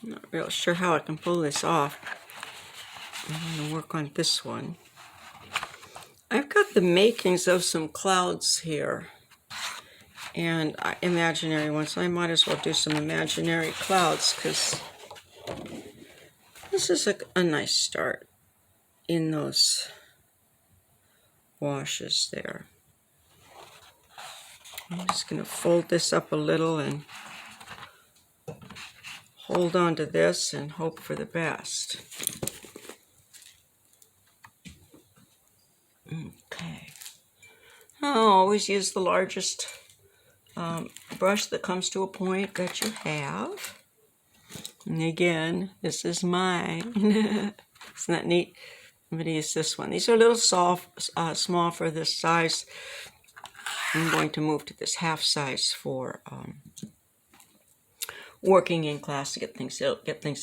I'm not real sure how I can pull this off. I'm going to work on this one. I've got the makings of some clouds here, and imaginary ones. So I might as well do some imaginary clouds because this is a nice start in those washes there. I'm just going to fold this up a little and hold on to this and hope for the best. Okay. I'll always use the largest brush that comes to a point that you have. And again, this is mine. Isn't that neat? I'm going to use this one. These are a little soft, small for this size. I'm going to move to this half size for working in class to get things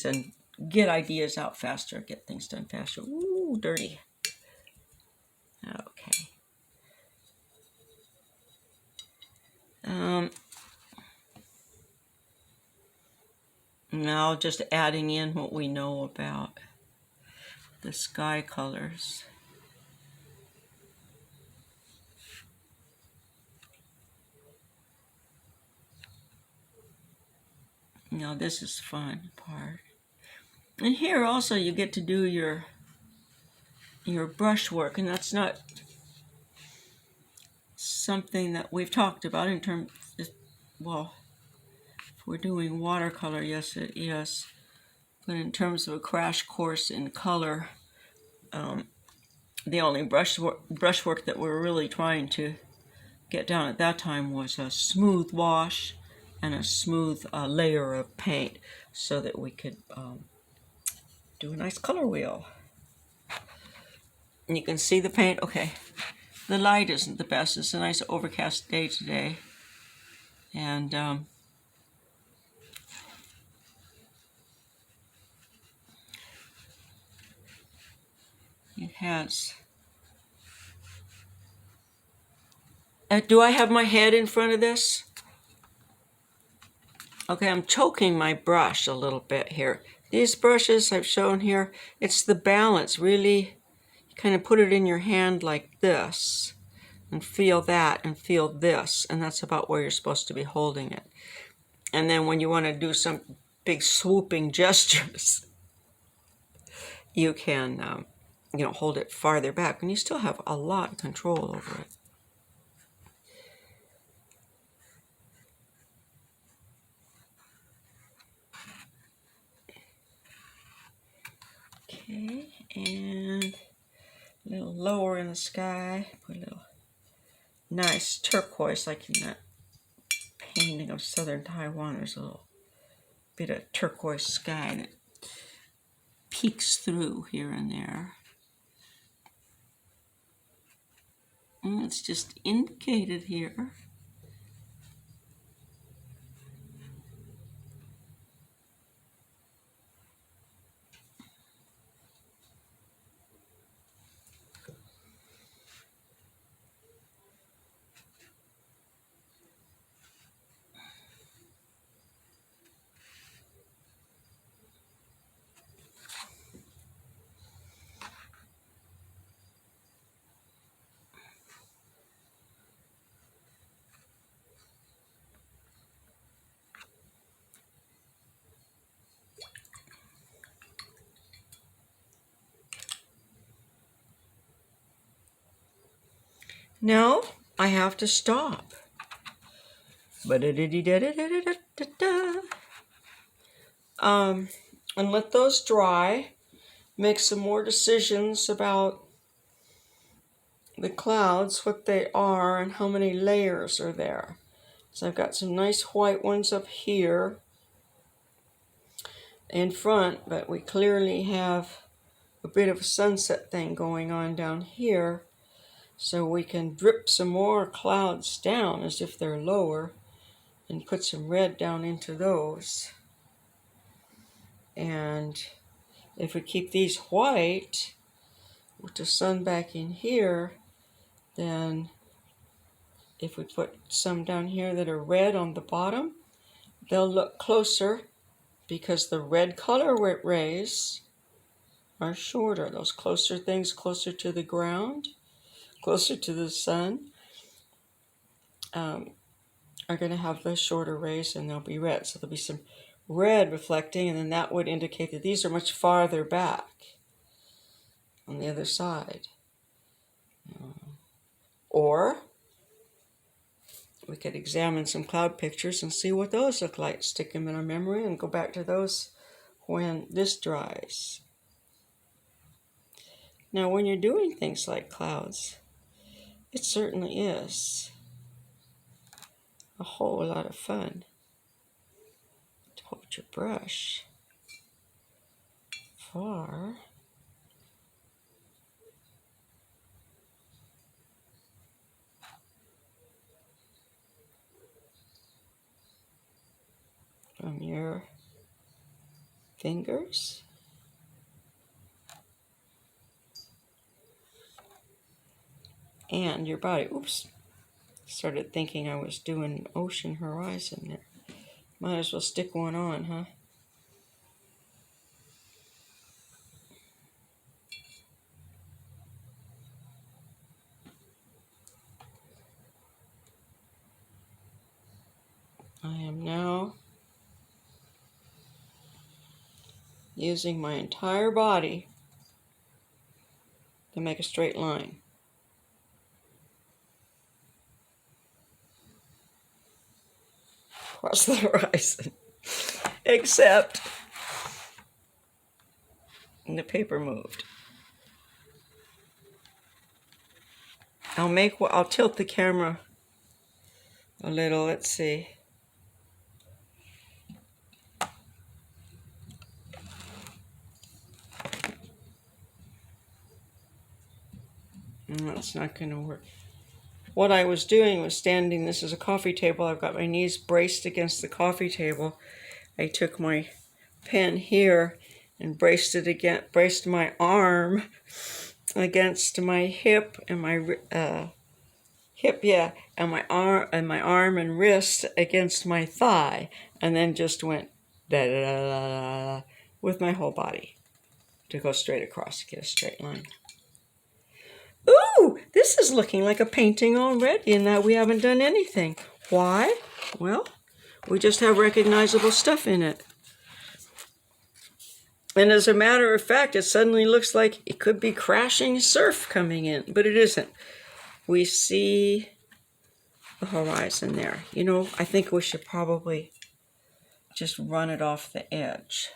done, get ideas out faster, get things done faster. Ooh, dirty. Okay. Now just adding in what we know about the sky colors. Now this is fun part. And here also you get to do your brush work, and that's not something that we've talked about in terms of, well, if we're doing watercolor, yes it is. But in terms of a crash course in color, the only brushwork that we're really trying to get down at that time was a smooth wash and a smooth layer of paint so that we could do a nice color wheel. And you can see the paint. Okay, the light isn't the best. It's a nice overcast day today, and it has. Do I have my head in front of this? Okay, I'm choking my brush a little bit here. These brushes I've shown here, it's the balance. Really, you kind of put it in your hand like this and feel that and feel this, and that's about where you're supposed to be holding it. And then when you want to do some big swooping gestures, you can hold it farther back, and you still have a lot of control over it. Okay, and a little lower in the sky, put a little nice turquoise, like in that painting of southern Taiwan. There's a little bit of turquoise sky that peeks through here and there. And it's just indicated here. Now I have to stop. And let those dry. Make some more decisions about the clouds, what they are, and how many layers are there. So I've got some nice white ones up here in front, but we clearly have a bit of a sunset thing going on down here. So we can drip some more clouds down as if they're lower and put some red down into those. And if we keep these white with the sun back in here, then if we put some down here that are red on the bottom, they'll look closer because the red color rays are shorter. Those closer things, closer to the ground, closer to the sun, are going to have the shorter rays, and they'll be red. So there'll be some red reflecting, and then that would indicate that these are much farther back on the other side. Or we could examine some cloud pictures and see what those look like, stick them in our memory, and go back to those when this dries. Now, when you're doing things like clouds, it certainly is a whole lot of fun to hold your brush far from your fingers and your body. Oops, started thinking I was doing an ocean horizon there. Might as well stick one on, huh? I am now using my entire body to make a straight line. Across the horizon. Except the paper moved. I'll tilt the camera a little. Let's see. That's not going to work. What I was doing was standing, this is a coffee table, I've got my knees braced against the coffee table. I took my pen here and braced my arm against my hip and my and my arm and wrist against my thigh, and then just went da da da da da with my whole body to go straight across, get a straight line. Ooh, this is looking like a painting already, and that we haven't done anything. Why? Well, we just have recognizable stuff in it. And as a matter of fact, it suddenly looks like it could be crashing surf coming in, but it isn't. We see the horizon there. You know, I think we should probably just run it off the edge.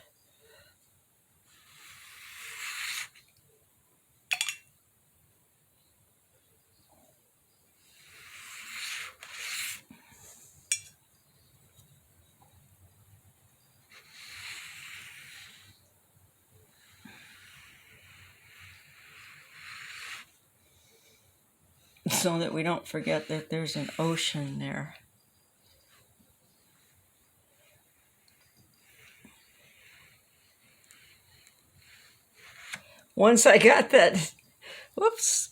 So that we don't forget that there's an ocean there. Once I got that, whoops.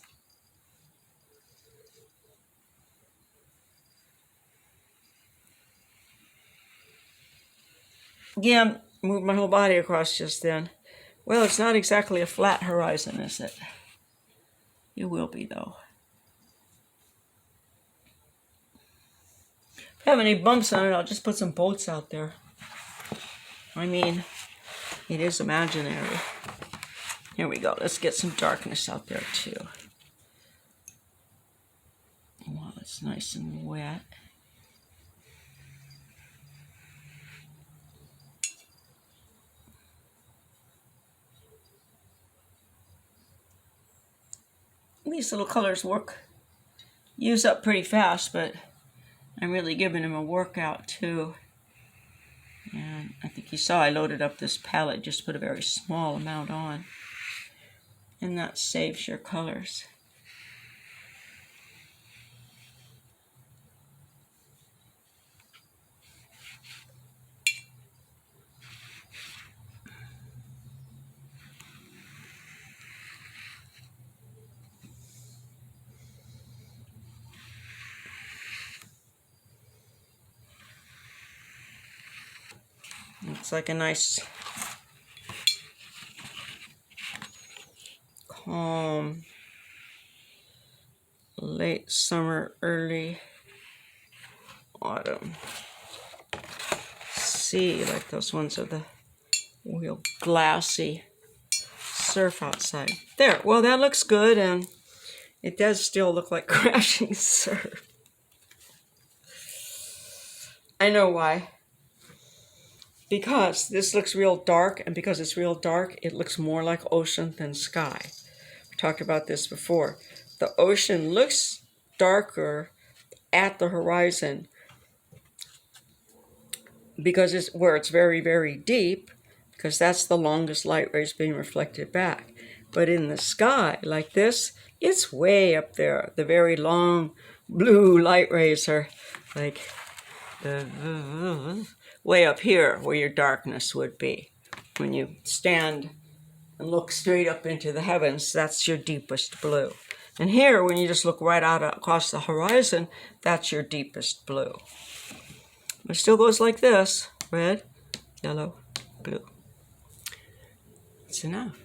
Yeah, moved my whole body across just then. Well, it's not exactly a flat horizon, is it? It will be, though. If I have any bumps on it, I'll just put some boats out there. I mean, it is imaginary. Here we go. Let's get some darkness out there, too. While it's nice and wet. These little colors use up pretty fast, but I'm really giving them a workout too. And I think you saw I loaded up this palette, just put a very small amount on. And that saves your colors. It's like a nice, calm, late summer, early autumn sea, like those ones of the real glassy surf outside. There, well, that looks good, and it does still look like crashing surf. I know why. Because this looks real dark, and because it's real dark, it looks more like ocean than sky. We talked about this before. The ocean looks darker at the horizon because it's where it's very, very deep, because that's the longest light rays being reflected back. But in the sky, like this, it's way up there. The very long blue light rays are like way up here where your darkness would be. When you stand and look straight up into the heavens, that's your deepest blue. And here, when you just look right out across the horizon, that's your deepest blue. It still goes like this: red, yellow, blue. It's enough.